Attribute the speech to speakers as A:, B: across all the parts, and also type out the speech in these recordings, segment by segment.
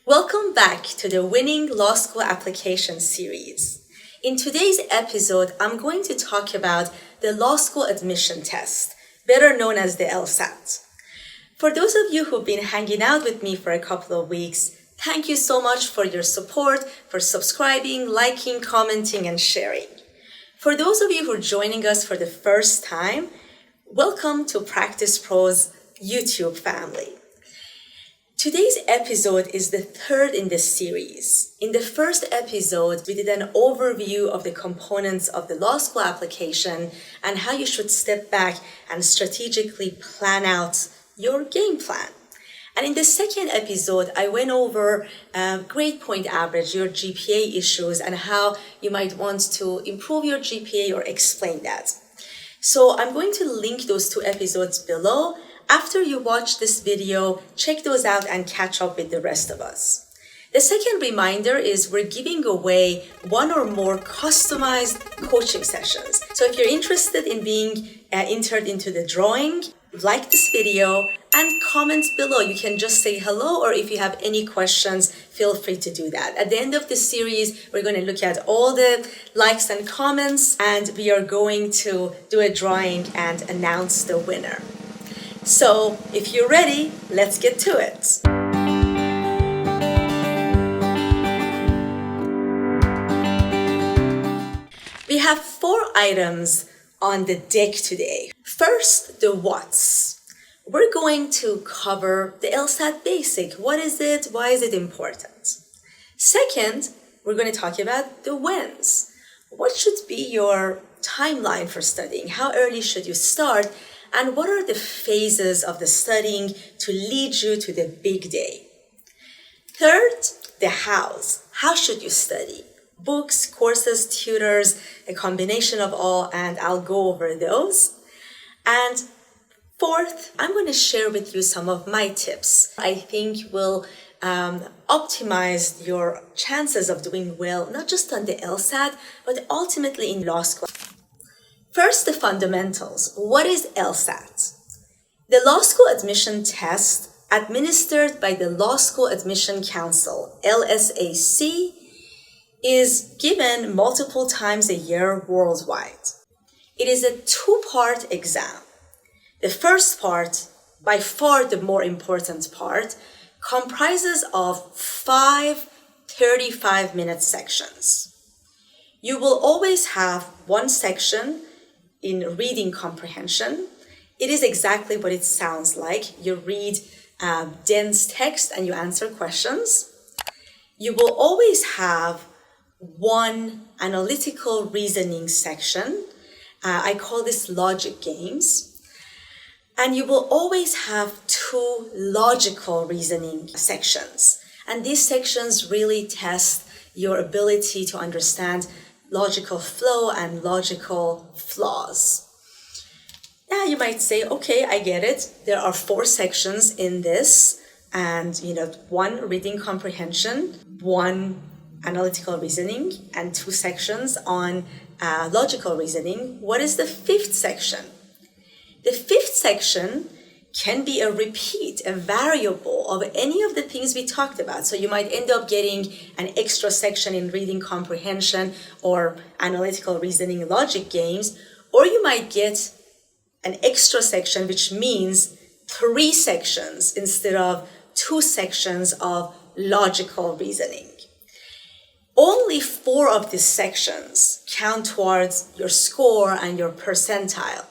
A: Welcome back to the Winning Law School Application series. In today's episode, I'm going to talk about the law school admission test, better known as the LSAT. For those of you who've been hanging out with me for a couple of weeks, thank you so much for your support, for subscribing, liking, commenting, and sharing. For those of you who are joining us for the first time, welcome to PracticePro's YouTube family. Today's episode is the third in the series. In the first episode, we did an overview of the components of the law school application and how you should step back and strategically plan out your game plan. And in the second episode, I went over grade point average, your GPA issues, and how you might want to improve your GPA or explain that. So I'm going to link those two episodes below. After you watch this video, check those out and catch up with the rest of us. The second reminder is we're giving away one or more customized coaching sessions. So if you're interested in being entered into the drawing, like this video and comment below. You can just say hello, or if you have any questions, feel free to do that. At the end of this series, we're going to look at all the likes and comments, and we are going to do a drawing and announce the winner. So if you're ready, let's get to it. We have 4 items on the deck today. First, the what's. We're going to cover the LSAT basic. What is it? Why is it important? Second, we're going to talk about the when's. What should be your timeline for studying? How early should you start? And what are the phases of the studying to lead you to the big day? Third, the how's. How should you study? Books, courses, tutors, a combination of all, and I'll go over those. And fourth, I'm going to share with you some of my tips I think will optimize your chances of doing well, not just on the LSAT, but ultimately in law school. First, the fundamentals. What is LSAT? The Law School Admission Test, administered by the Law School Admission Council, LSAC, is given multiple times a year worldwide. It is a 2-part exam. The first part, by far the more important part, comprises of 5 35-minute sections. You will always have one section in reading comprehension. It is exactly what it sounds like. You read dense text and you answer questions. You will always have one analytical reasoning section. I call this logic games. And you will always have 2 logical reasoning sections. And these sections really test your ability to understand logical flow and logical flaws. Now you might say, okay, I get it. There are 4 sections in this, and 1 reading comprehension, 1 analytical reasoning, and 2 sections on logical reasoning. What is the 5th section? The 5th section can be a repeat, a variable of any of the things we talked about. So you might end up getting an extra section in reading comprehension or analytical reasoning logic games, or you might get an extra section, which means 3 sections instead of 2 sections of logical reasoning. Only 4 of these sections count towards your score and your percentile.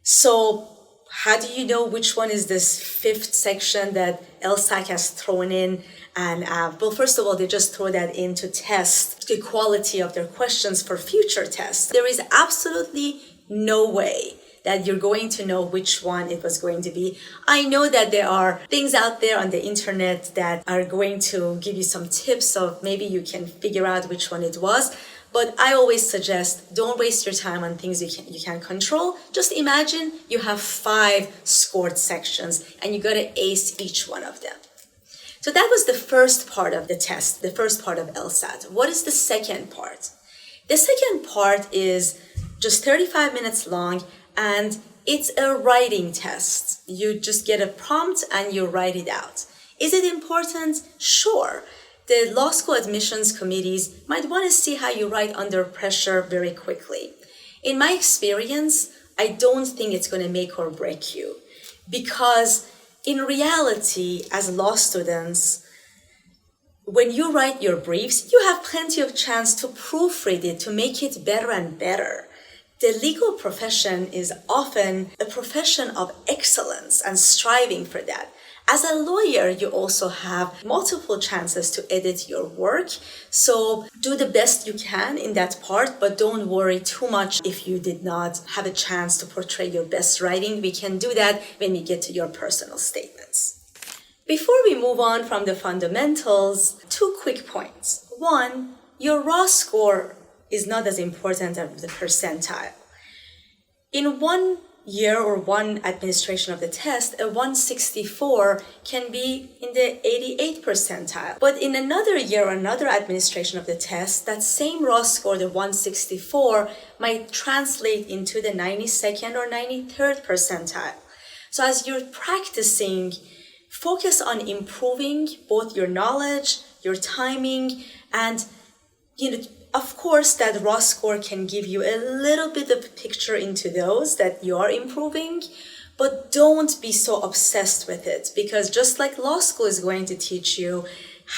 A: So how do you know which one is this 5th section that LSAC has thrown in? And well, first of all, they just throw that in to test the quality of their questions for future tests. There is absolutely no way that you're going to know which one it was going to be. I know that there are things out there on the internet that are going to give you some tips of maybe you can figure out which one it was. But I always suggest don't waste your time on things you can't control. Just imagine you have 5 scored sections and you got to ace each one of them. So that was the first part of the test, the first part of LSAT. What is the second part? The second part is just 35 minutes long, and it's a writing test. You just get a prompt and you write it out. Is it important? Sure. The law school admissions committees might want to see how you write under pressure very quickly. In my experience, I don't think it's going to make or break you, because in reality, as law students, when you write your briefs, you have plenty of chance to proofread it, to make it better and better. The legal profession is often a profession of excellence and striving for that. As a lawyer, you also have multiple chances to edit your work. So do the best you can in that part, but don't worry too much if you did not have a chance to portray your best writing. We can do that when we get to your personal statements. Before we move on from the fundamentals, 2 quick points. 1, your raw score is not as important as the percentile. In 1 year or 1 administration of the test, a 164 can be in the 88th percentile. But in another year or another administration of the test, that same raw score, the 164, might translate into the 92nd or 93rd percentile. So as you're practicing, focus on improving both your knowledge, your timing, and of course, that raw score can give you a little bit of a picture into those that you are improving, but don't be so obsessed with it, because just like law school is going to teach you,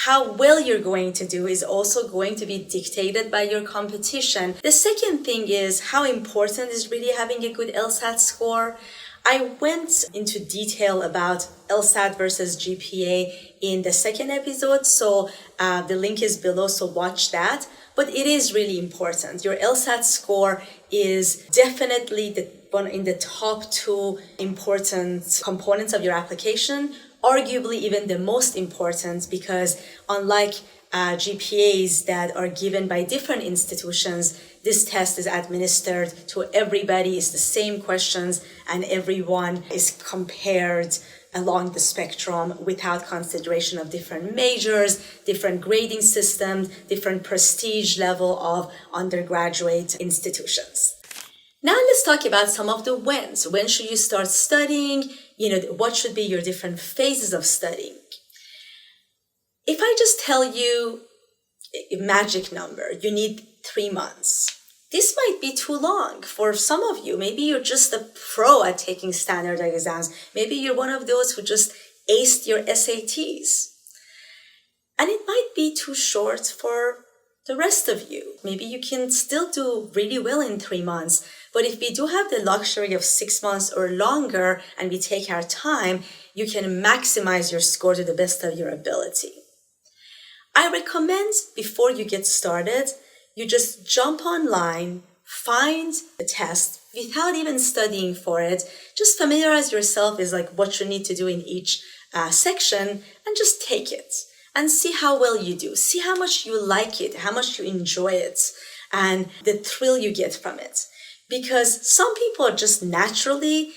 A: how well you're going to do is also going to be dictated by your competition. The second thing is how important is really having a good LSAT score. I went into detail about LSAT versus GPA in the second episode, so the link is below, so watch that. But it is really important. Your LSAT score is definitely one in the top 2 important components of your application, arguably even the most important, because unlike GPAs that are given by different institutions, this test is administered to everybody, it's the same questions, and everyone is compared along the spectrum without consideration of different majors, different grading systems, different prestige level of undergraduate institutions. Now let's talk about some of the whens. When should you start studying? What should be your different phases of studying? If I just tell you a magic number, you need 3 months. This might be too long for some of you. Maybe you're just a pro at taking standard exams. Maybe you're one of those who just aced your SATs. And it might be too short for the rest of you. Maybe you can still do really well in 3 months. But if we do have the luxury of 6 months or longer and we take our time, you can maximize your score to the best of your ability. I recommend before you get started, you just jump online, find a test without even studying for it. Just familiarize yourself with what you need to do in each section, and just take it and see how well you do. See how much you like it, how much you enjoy it, and the thrill you get from it. Because some people are just naturally,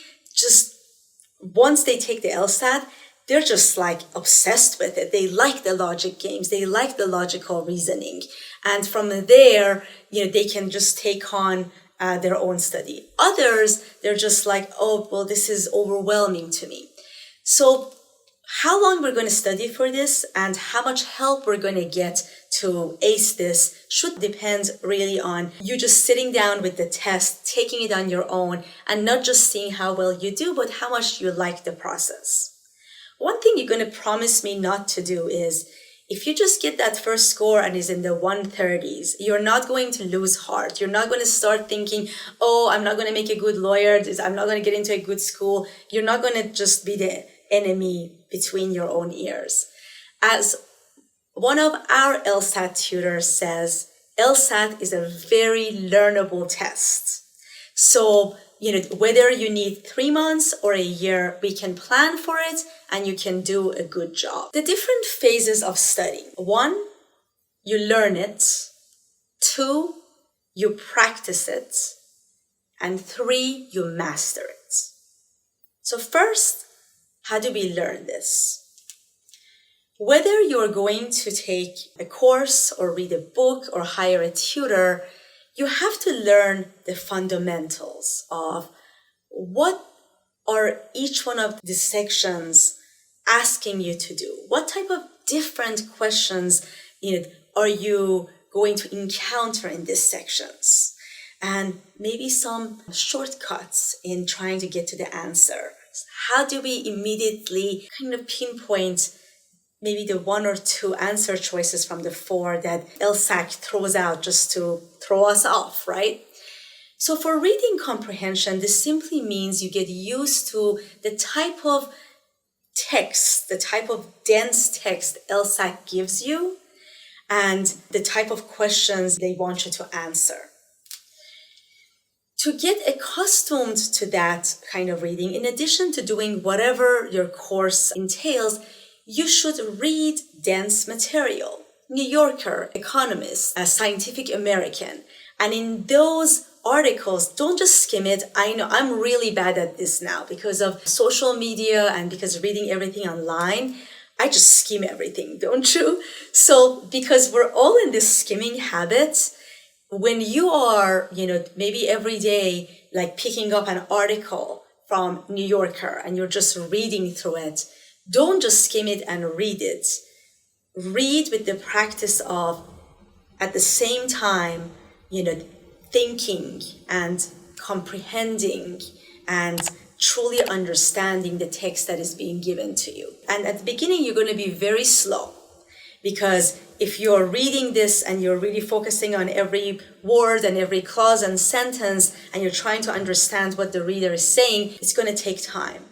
A: once they take the LSAT, they're just obsessed with it. They like the logic games. They like the logical reasoning. And from there, they can just take on their own study. Others, they're just oh, well, this is overwhelming to me. So how long we're going to study for this and how much help we're going to get to ace this should depend really on you just sitting down with the test, taking it on your own, and not just seeing how well you do, but how much you like the process. One thing you're going to promise me not to do is, if you just get that first score and is in the 130s, you're not going to lose heart. You're not going to start thinking, oh, I'm not going to make a good lawyer. I'm not going to get into a good school. You're not going to just be the enemy between your own ears. As one of our LSAT tutors says, LSAT is a very learnable test. So, whether you need 3 months or a year, we can plan for it and you can do a good job. The different phases of studying. 1, you learn it. 2, you practice it. And 3, you master it. So first, how do we learn this? Whether you're going to take a course or read a book or hire a tutor, you have to learn the fundamentals of what are each one of the sections asking you to do? What type of different questions, are you going to encounter in these sections? And maybe some shortcuts in trying to get to the answer. How do we immediately kind of pinpoint maybe the one or two answer choices from the four that LSAT throws out just to throw us off, right? So for reading comprehension, this simply means you get used to the type of text, the type of dense text LSAT gives you, and the type of questions they want you to answer. To get accustomed to that kind of reading, in addition to doing whatever your course entails, you should read dense material. New Yorker, Economist, Scientific American. And in those articles, don't just skim it. I know I'm really bad at this now because of social media and because reading everything online. I just skim everything, don't you? So because we're all in this skimming habit, when you are, maybe every day, like picking up an article from New Yorker and you're just reading through it, don't just skim it and read it. Read with the practice of, at the same time, thinking and comprehending and truly understanding the text that is being given to you. And at the beginning, you're going to be very slow, because if you're reading this and you're really focusing on every word and every clause and sentence, and you're trying to understand what the reader is saying, it's going to take time.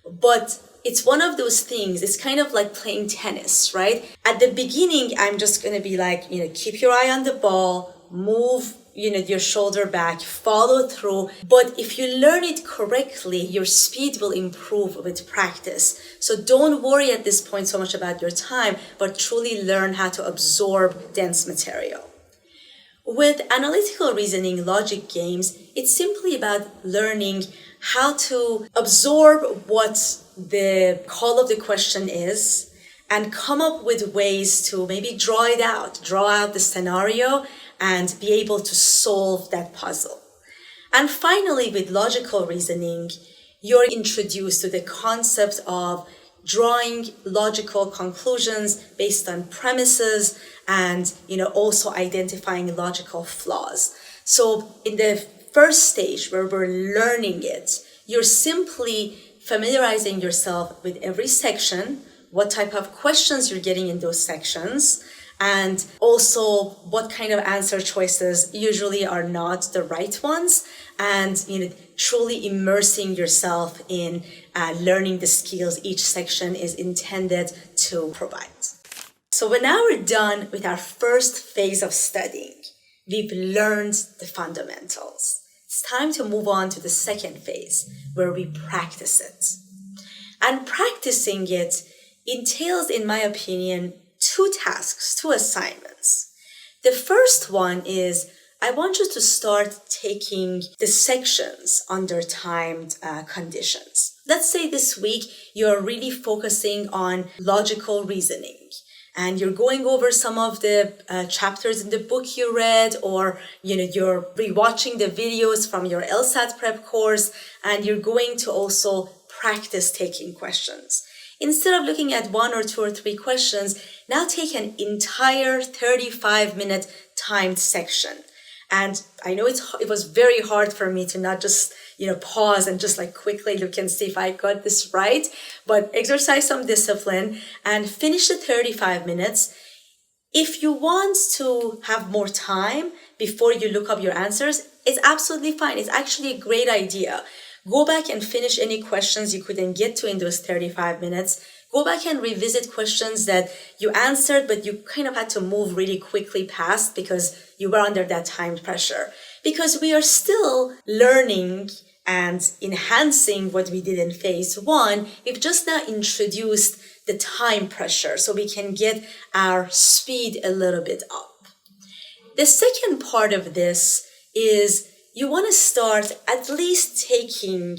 A: But it's one of those things, it's kind of like playing tennis, right? At the beginning, I'm just going to be like, keep your eye on the ball, move, your shoulder back, follow through. But if you learn it correctly, your speed will improve with practice. So don't worry at this point so much about your time, but truly learn how to absorb dense material. With analytical reasoning, logic games, it's simply about learning how to absorb what the call of the question is and come up with ways to maybe draw out the scenario and be able to solve that puzzle. And finally, with logical reasoning, you're introduced to the concept of drawing logical conclusions based on premises and, also identifying logical flaws. So in the first stage where we're learning it, you're simply familiarizing yourself with every section, what type of questions you're getting in those sections, and also what kind of answer choices usually are not the right ones, and truly immersing yourself in learning the skills each section is intended to provide. So now we're done with our first phase of studying. We've learned the fundamentals. It's time to move on to the second phase, where we practice it. And practicing it entails, in my opinion, two tasks, two assignments. The first one is, I want you to start taking the sections under timed conditions. Let's say this week you're really focusing on logical reasoning, and you're going over some of the chapters in the book you read, or you're rewatching the videos from your LSAT prep course, and you're going to also practice taking questions. Instead of looking at one or two or three questions, now take an entire 35-minute timed section. And I know it was very hard for me to not just, pause and just quickly look and see if I got this right, but exercise some discipline and finish the 35 minutes. If you want to have more time before you look up your answers, it's absolutely fine. It's actually a great idea. Go back and finish any questions you couldn't get to in those 35 minutes. Go back and revisit questions that you answered, but you kind of had to move really quickly past because you were under that time pressure. Because we are still learning and enhancing what we did in phase one. We've just now introduced the time pressure so we can get our speed a little bit up. The second part of this is you want to start at least taking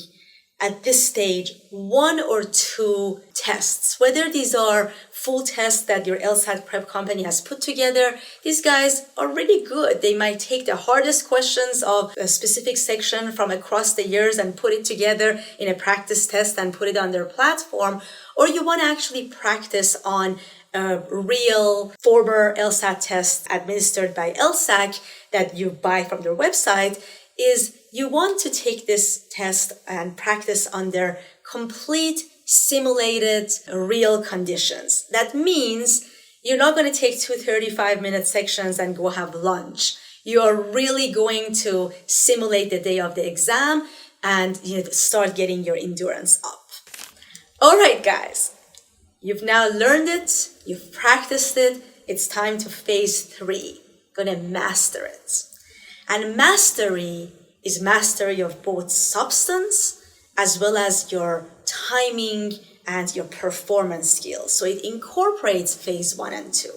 A: at this stage 1 or 2 tests, whether these are full tests that your LSAT prep company has put together. These guys are really good. They might take the hardest questions of a specific section from across the years and put it together in a practice test and put it on their platform. Or you want to actually practice on a real former LSAT test administered by LSAC that you buy from their website, is you want to take this test and practice under complete simulated real conditions. That means you're not going to take 2 35-minute sections and go have lunch. You are really going to simulate the day of the exam and start getting your endurance up. All right, guys, you've now learned it, you've practiced it, it's time to phase 3. Gonna master it. And mastery is mastery of both substance as well as your timing and your performance skills. So it incorporates phase 1 and 2.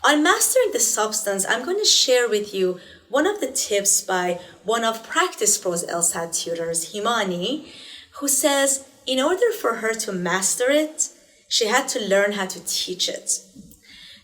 A: On mastering the substance, I'm going to share with you one of the tips by one of PracticePro's LSAT tutors, Himani, who says in order for her to master it, she had to learn how to teach it.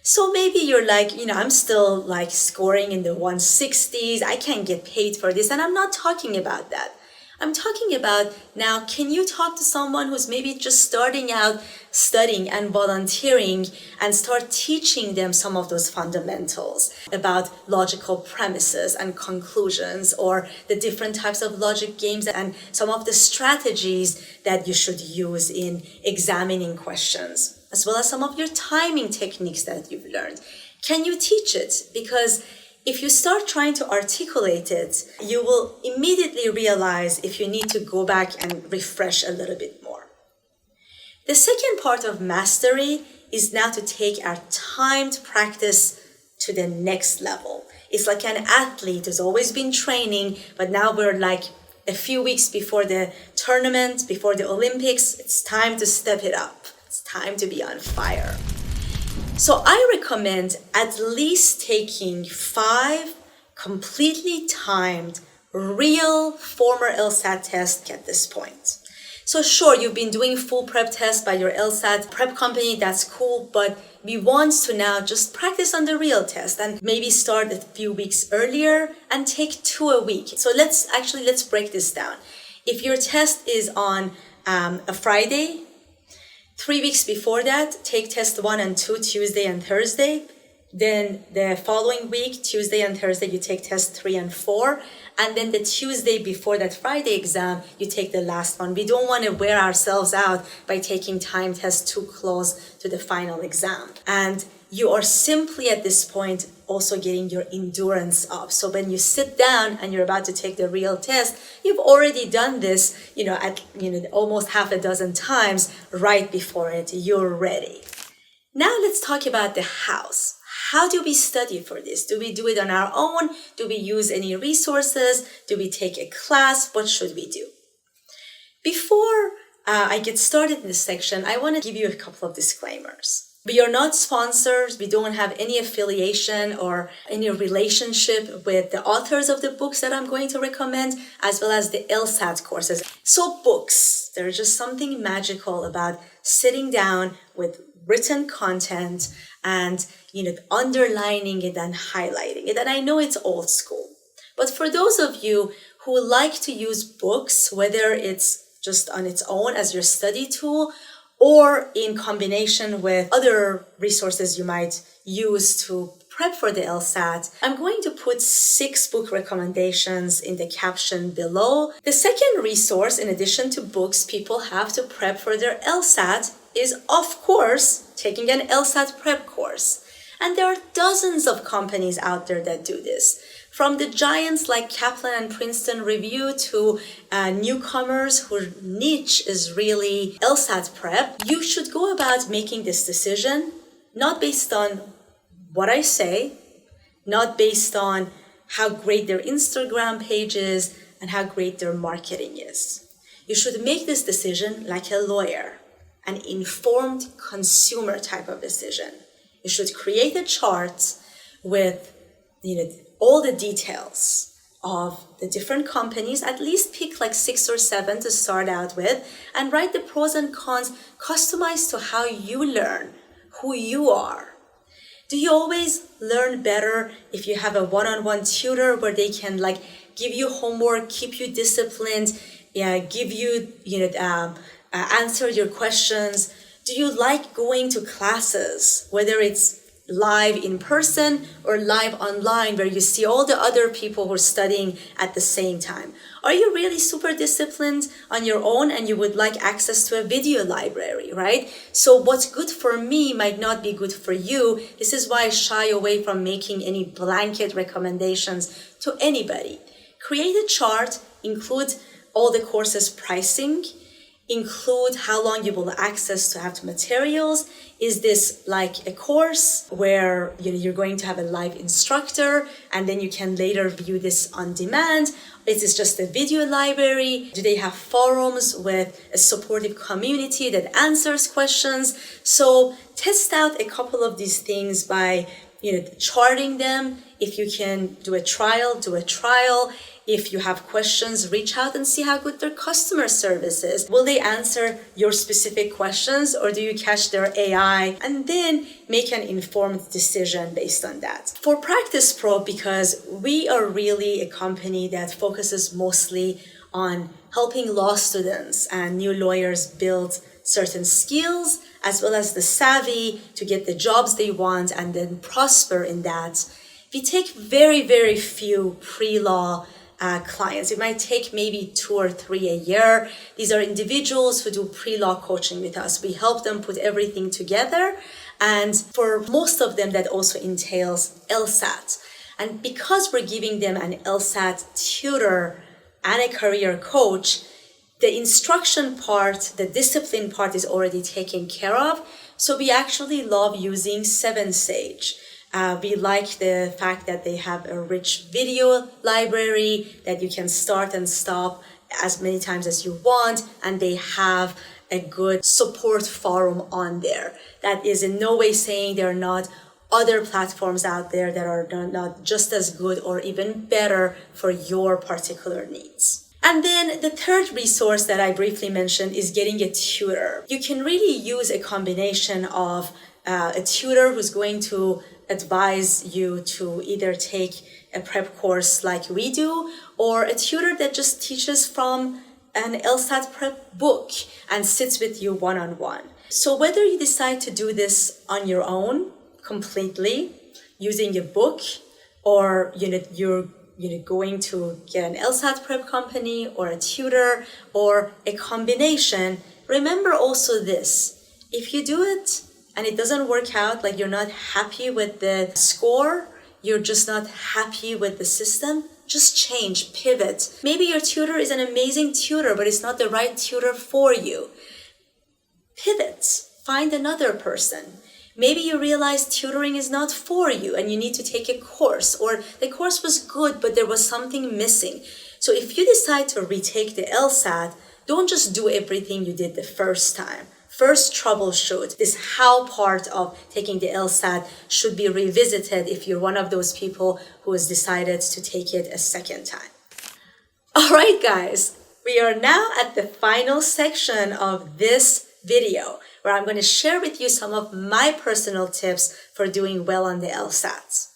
A: So maybe you're like, I'm still like scoring in the 160s. I can't get paid for this. And I'm not talking about that. I'm talking about now, can you talk to someone who's maybe just starting out studying and volunteering and start teaching them some of those fundamentals about logical premises and conclusions, or the different types of logic games and some of the strategies that you should use in examining questions, as well as some of your timing techniques that you've learned. Can you teach it? Because if you start trying to articulate it, you will immediately realize if you need to go back and refresh a little bit more. The second part of mastery is now to take our timed practice to the next level. It's like an athlete who's always been training, but now we're like a few weeks before the tournament, before the Olympics. It's time to step it up. It's time to be on fire. So I recommend at least taking 5 completely timed, real former LSAT tests at this point. So sure, you've been doing full prep tests by your LSAT prep company, that's cool, but we want to now just practice on the real test and maybe start a few weeks earlier and take 2 a week. So let's break this down. If your test is on a Friday, 3 weeks before that, take test 1 and 2, Tuesday and Thursday. Then the following week, Tuesday and Thursday, you take test 3 and 4. And then the Tuesday before that Friday exam, you take the last one. We don't want to wear ourselves out by taking time tests too close to the final exam. And you are simply at this point also getting your endurance up. So when you sit down and you're about to take the real test, you've already done this, almost half a dozen times right before it. You're ready. Now let's talk about the hows. How do we study for this? Do we do it on our own? Do we use any resources? Do we take a class? What should we do? Before I get started in this section, I want to give you a couple of disclaimers. We are not sponsors. We don't have any affiliation or any relationship with the authors of the books that I'm going to recommend, as well as the LSAT courses. So books, there's just something magical about sitting down with written content and underlining it and highlighting it. And I know it's old school, but for those of you who like to use books, whether it's just on its own as your study tool or in combination with other resources you might use to prep for the LSAT, I'm going to put 6 book recommendations in the caption below. The second resource, in addition to books people have to prep for their LSAT, is of course taking an LSAT prep course. And there are dozens of companies out there that do this. From the giants like Kaplan and Princeton Review to newcomers whose niche is really LSAT prep, you should go about making this decision not based on what I say, not based on how great their Instagram page is and how great their marketing is. You should make this decision like a lawyer, an informed consumer type of decision. You should create a chart with all the details of the different companies, at least pick like 6 or 7 to start out with, and write the pros and cons customized to how you learn, who you are. Do you always learn better if you have a one-on-one tutor where they can like give you homework, keep you disciplined, give you, answer your questions? Do you like going to classes, whether it's live in person or live online where you see all the other people who are studying at the same time? Are you really super disciplined on your own and you would like access to a video library, right? So what's good for me might not be good for you. This is why I shy away from making any blanket recommendations to anybody. Create a chart, include all the courses pricing, include how long you will access to have the materials. Is this like a course where you're going to have a live instructor and then you can later view this on demand? Is this just a video library? Do they have forums with a supportive community that answers questions? So test out a couple of these things by charting them. If you can do a trial, do a trial. If you have questions, reach out and see how good their customer service is. Will they answer your specific questions or do you catch their AI? And then make an informed decision based on that. For PracticePro, because we are really a company that focuses mostly on helping law students and new lawyers build certain skills as well as the savvy to get the jobs they want and then prosper in that, we take very, very few pre-law clients. It might take maybe 2 or 3 a year. These are individuals who do pre-law coaching with us. We help them put everything together. And for most of them, that also entails LSAT. And because we're giving them an LSAT tutor and a career coach, the instruction part, the discipline part is already taken care of. So we actually love using 7Sage. We like the fact that they have a rich video library that you can start and stop as many times as you want, and they have a good support forum on there. That is in no way saying there are not other platforms out there that are not just as good or even better for your particular needs. And then the third resource that I briefly mentioned is getting a tutor. You can really use a combination of a tutor who's going to advise you to either take a prep course like we do, or a tutor that just teaches from an LSAT prep book and sits with you one-on-one. So whether you decide to do this on your own completely using a book, or you're going to get an LSAT prep company or a tutor or a combination, remember also this: if you do it and it doesn't work out, like you're not happy with the score, you're just not happy with the system, just change, pivot. Maybe your tutor is an amazing tutor, but it's not the right tutor for you. Pivot, find another person. Maybe you realize tutoring is not for you and you need to take a course, or the course was good, but there was something missing. So if you decide to retake the LSAT, don't just do everything you did the first time. First, troubleshoot. This how part of taking the LSAT should be revisited if you're one of those people who has decided to take it a second time. All right, guys, we are now at the final section of this video where I'm going to share with you some of my personal tips for doing well on the LSATs.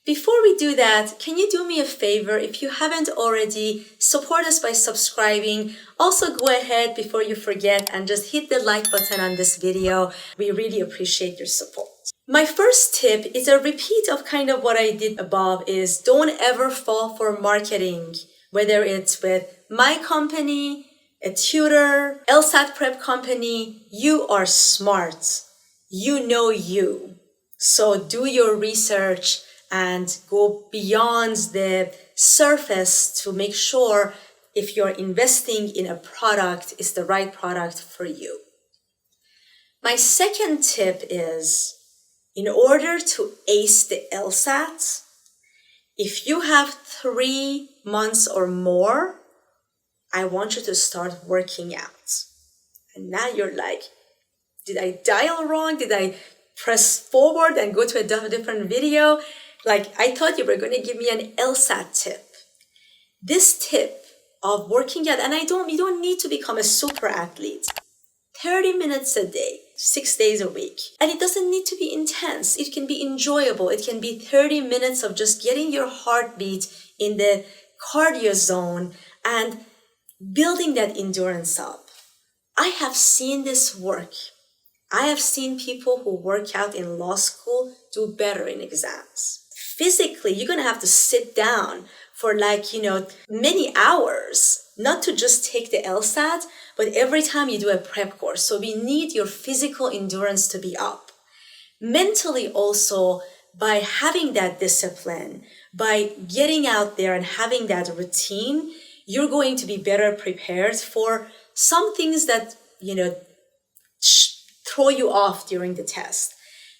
A: Before we do that, can you do me a favor? If you haven't already, support us by subscribing. Also, go ahead before you forget and just hit the like button on this video. We really appreciate your support. My first tip is a repeat of kind of what I did above, is don't ever fall for marketing, whether it's with my company, a tutor, LSAT prep company. You are smart. You know you. So do your research and go beyond the surface to make sure if you're investing in a product, it's the right product for you. My second tip is, in order to ace the LSAT, if you have 3 months or more, I want you to start working out. And now you're like, did I dial wrong? Did I press forward and go to a different video? Like, I thought you were going to give me an LSAT tip. This tip of working out, and you don't need to become a super athlete. 30 minutes a day, 6 days a week. And it doesn't need to be intense. It can be enjoyable. It can be 30 minutes of just getting your heartbeat in the cardio zone and building that endurance up. I have seen this work. I have seen people who work out in law school do better in exams. Physically, you're going to have to sit down for many hours, not to just take the LSAT, but every time you do a prep course. So we need your physical endurance to be up. Mentally also, by having that discipline, by getting out there and having that routine, you're going to be better prepared for some things that, throw you off during the test.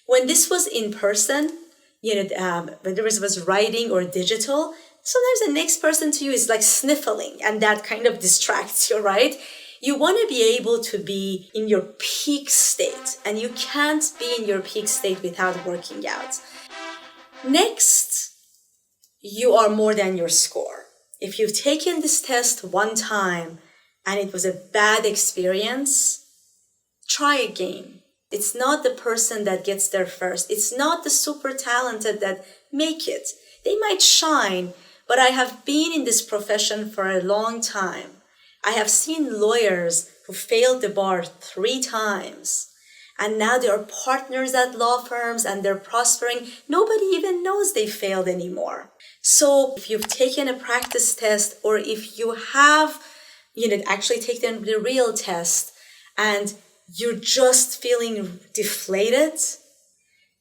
A: When this was in person, whether it was writing or digital, sometimes the next person to you is like sniffling, and that kind of distracts you, right? You want to be able to be in your peak state, and you can't be in your peak state without working out. Next, you are more than your score. If you've taken this test one time and it was a bad experience, try again. It's not the person that gets there first. It's not the super talented that make it. They might shine, but I have been in this profession for a long time. I have seen lawyers who failed the bar 3 times, and now they are partners at law firms and they're prospering. Nobody even knows they failed anymore. So if you've taken a practice test, or if you have, actually taken the real test and you're just feeling deflated,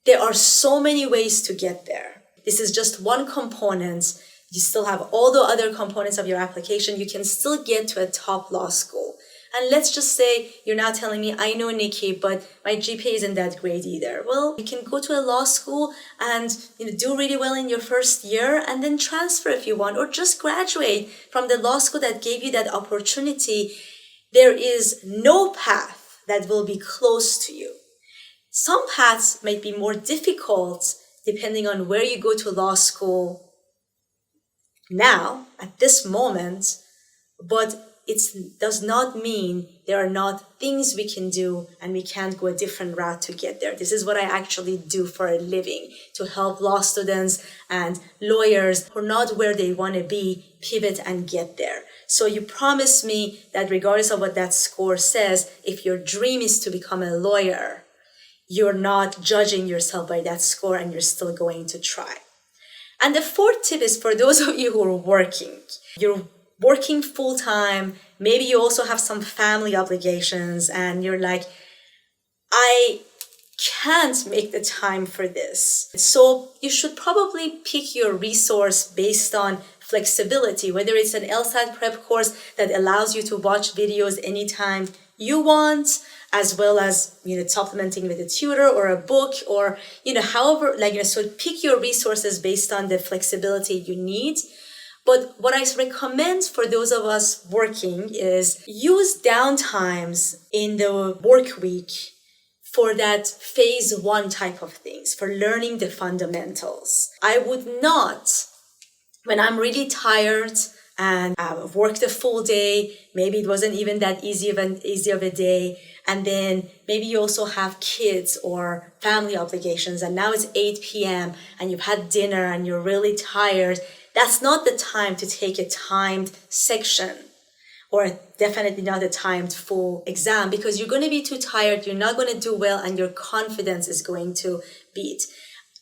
A: there are so many ways to get there. This is just one component. You still have all the other components of your application. You can still get to a top law school. And let's just say you're now telling me, I know, Niki, but my GPA isn't that great either. Well, you can go to a law school and do really well in your first year and then transfer if you want, or just graduate from the law school that gave you that opportunity. There is no path that will be close to you. Some paths might be more difficult depending on where you go to law school now, at this moment, but it does not mean there are not things we can do and we can't go a different route to get there. This is what I actually do for a living, to help law students and lawyers who are not where they want to be pivot and get there. So you promise me that regardless of what that score says, if your dream is to become a lawyer, you're not judging yourself by that score and you're still going to try. And the 4th tip is for those of you who are working. You're working full-time, maybe you also have some family obligations, and you're like, I can't make the time for this. So you should probably pick your resource based on flexibility, whether it's an LSAT prep course that allows you to watch videos anytime you want, as well as, supplementing with a tutor or a book, or, however, so pick your resources based on the flexibility you need. But what I recommend for those of us working is use downtimes in the work week for that phase 1 type of things, for learning the fundamentals. I would not, when I'm really tired and I've worked a full day, maybe it wasn't even that easy of a day, and then maybe you also have kids or family obligations, and now it's 8 p.m. and you've had dinner and you're really tired. That's not the time to take a timed section, or definitely not a timed full exam, because you're going to be too tired, you're not going to do well, and your confidence is going to beat.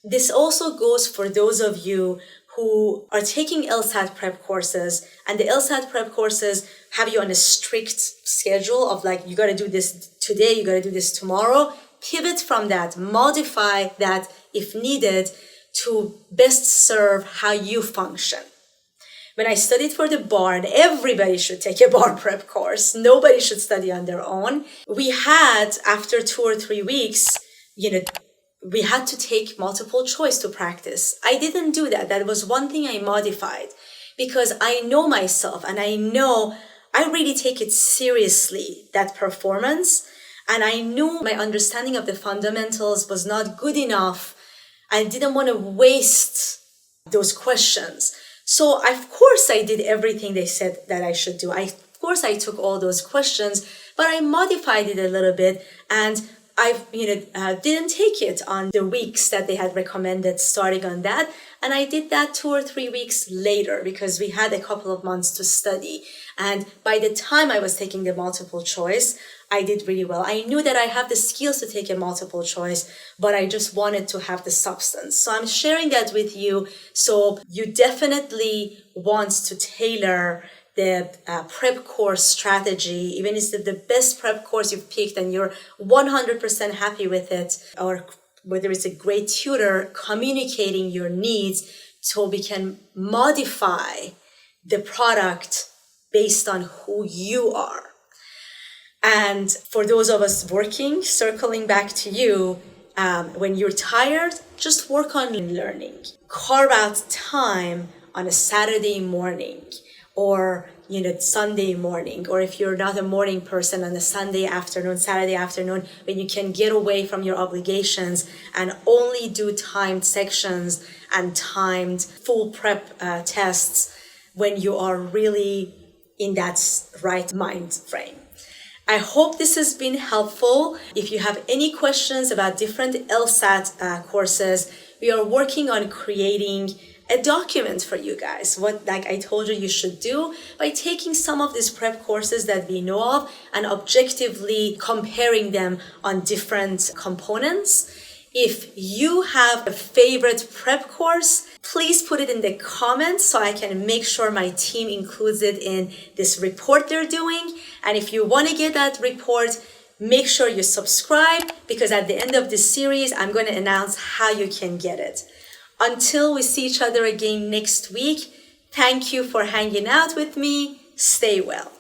A: This also goes for those of you who are taking LSAT prep courses, and the LSAT prep courses have you on a strict schedule of you got to do this today, you got to do this tomorrow. Pivot from that, modify that if needed to best serve how you function. When I studied for the bar, and everybody should take a bar prep course, nobody should study on their own. We had, after 2 or 3 weeks, we had to take multiple choice to practice. I didn't do that. That was one thing I modified, because I know myself and I know I really take it seriously, that performance. And I knew my understanding of the fundamentals was not good enough. I didn't want to waste those questions. So of course I did everything they said that I should do. Of course I took all those questions, but I modified it a little bit, and I didn't take it on the weeks that they had recommended starting on that. And I did that 2 or 3 weeks later because we had a couple of months to study. And by the time I was taking the multiple choice, I did really well. I knew that I have the skills to take a multiple choice, but I just wanted to have the substance. So I'm sharing that with you. So you definitely want to tailor the prep course strategy, even if it's the best prep course you've picked and you're 100% happy with it, or whether it's a great tutor communicating your needs, so we can modify the product based on who you are. And for those of us working, circling back to you, when you're tired, just work on learning. Carve out time on a Saturday morning, or Sunday morning, or if you're not a morning person, on a Sunday afternoon, Saturday afternoon, when you can get away from your obligations and only do timed sections and timed full prep tests when you are really in that right mind frame. I hope this has been helpful. If you have any questions about different LSAT courses, we are working on creating a document for you guys, what, like I told you should do by taking some of these prep courses that we know of and objectively comparing them on different components. If you have a favorite prep course, please put it in the comments so I can make sure my team includes it in this report they're doing. And if you want to get that report, make sure you subscribe, because at the end of this series, I'm going to announce how you can get it. Until we see each other again next week, thank you for hanging out with me. Stay well.